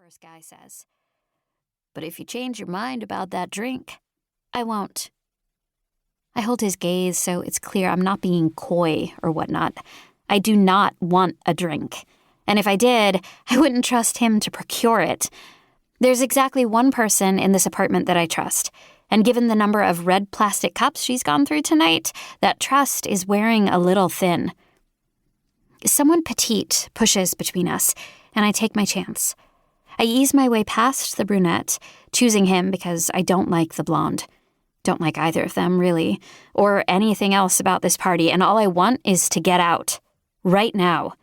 first guy says. But if you change your mind about that drink, I won't. I hold his gaze so it's clear I'm not being coy or whatnot. I do not want a drink. And if I did, I wouldn't trust him to procure it. There's exactly one person in this apartment that I trust. And given the number of red plastic cups she's gone through tonight, that trust is wearing a little thin. Someone petite pushes between us, and I take my chance. I ease my way past the brunette, choosing him because I don't like the blonde. Don't like either of them, really, or anything else about this party, and all I want is to get out. Right now.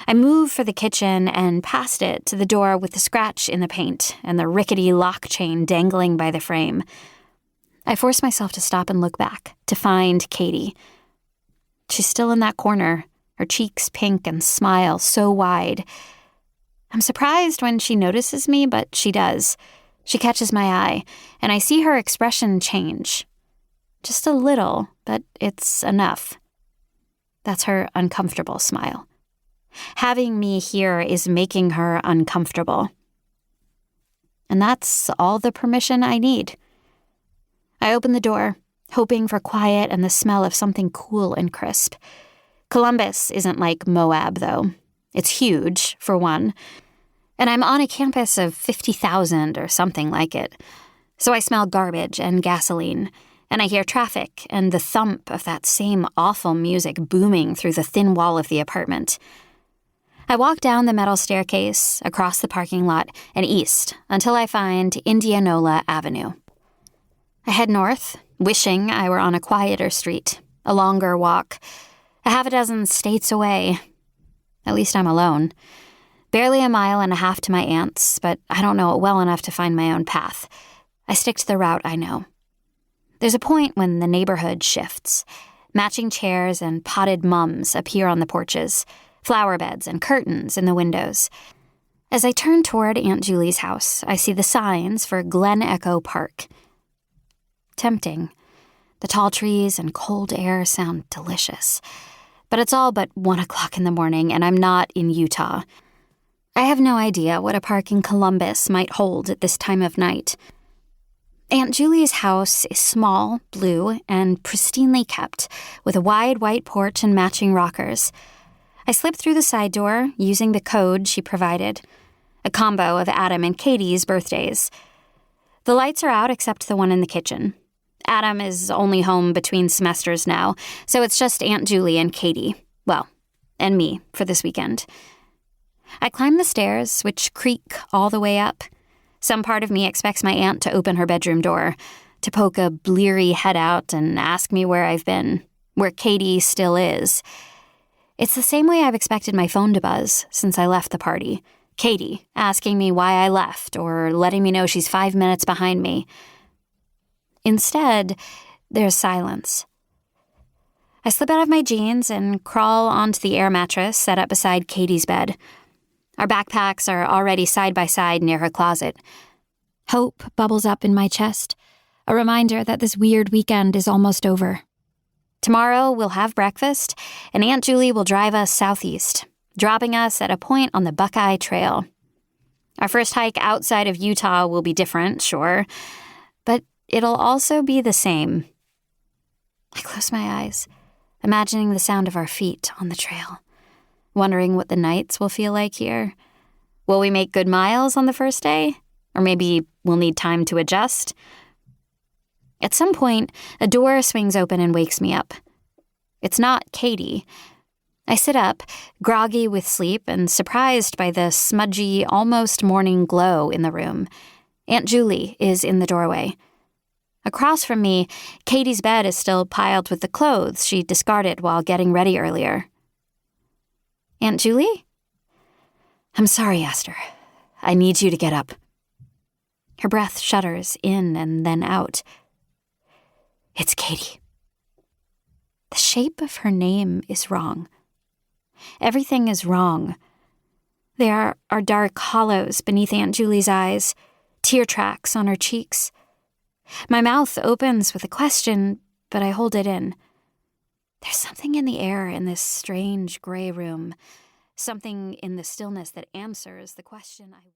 I move for the kitchen and past it to the door with the scratch in the paint and the rickety lock chain dangling by the frame. I force myself to stop and look back, to find Katie. She's still in that corner, her cheeks pink and smile so wide. I'm surprised when she notices me, but she does. She catches my eye, and I see her expression change. Just a little, but it's enough. That's her uncomfortable smile. Having me here is making her uncomfortable. And that's all the permission I need. I open the door, hoping for quiet and the smell of something cool and crisp. Columbus isn't like Moab, though. It's huge, for one. And I'm on a campus of 50,000 or something like it. So I smell garbage and gasoline, and I hear traffic and the thump of that same awful music booming through the thin wall of the apartment. I walk down the metal staircase, across the parking lot, and east until I find Indianola Avenue. I head north, wishing I were on a quieter street, a longer walk, a half a dozen states away. At least I'm alone. Barely a mile and a half to my aunt's, but I don't know it well enough to find my own path. I stick to the route I know. There's a point when the neighborhood shifts. Matching chairs and potted mums appear on the porches, flower beds and curtains in the windows. As I turn toward Aunt Julie's house, I see the signs for Glen Echo Park. Tempting. The tall trees and cold air sound delicious. But it's all but 1 o'clock in the morning, and I'm not in Utah. I have no idea what a park in Columbus might hold at this time of night. Aunt Julie's house is small, blue, and pristinely kept, with a wide white porch and matching rockers. I slip through the side door, using the code she provided, a combo of Adam and Katie's birthdays. The lights are out except the one in the kitchen. Adam is only home between semesters now, so it's just Aunt Julie and Katie, well, and me for this weekend. I climb the stairs, which creak all the way up. Some part of me expects my aunt to open her bedroom door, to poke a bleary head out and ask me where I've been, where Katie still is. It's the same way I've expected my phone to buzz since I left the party. Katie asking me why I left or letting me know she's 5 minutes behind me. Instead, there's silence. I slip out of my jeans and crawl onto the air mattress set up beside Katie's bed. Our backpacks are already side by side near her closet. Hope bubbles up in my chest, a reminder that this weird weekend is almost over. Tomorrow we'll have breakfast, and Aunt Julie will drive us southeast, dropping us at a point on the Buckeye Trail. Our first hike outside of Utah will be different, sure, but it'll also be the same. I close my eyes, imagining the sound of our feet on the trail, wondering what the nights will feel like here. Will we make good miles on the first day? Or maybe we'll need time to adjust? At some point, a door swings open and wakes me up. It's not Katie. I sit up, groggy with sleep and surprised by the smudgy, almost morning glow in the room. Aunt Julie is in the doorway. Across from me, Katie's bed is still piled with the clothes she discarded while getting ready earlier. Aunt Julie? I'm sorry, Aster. I need you to get up. Her breath shudders in and then out. It's Katie. The shape of her name is wrong. Everything is wrong. There are dark hollows beneath Aunt Julie's eyes, tear tracks on her cheeks. My mouth opens with a question, but I hold it in. There's something in the air in this strange gray room, something in the stillness that answers the question I...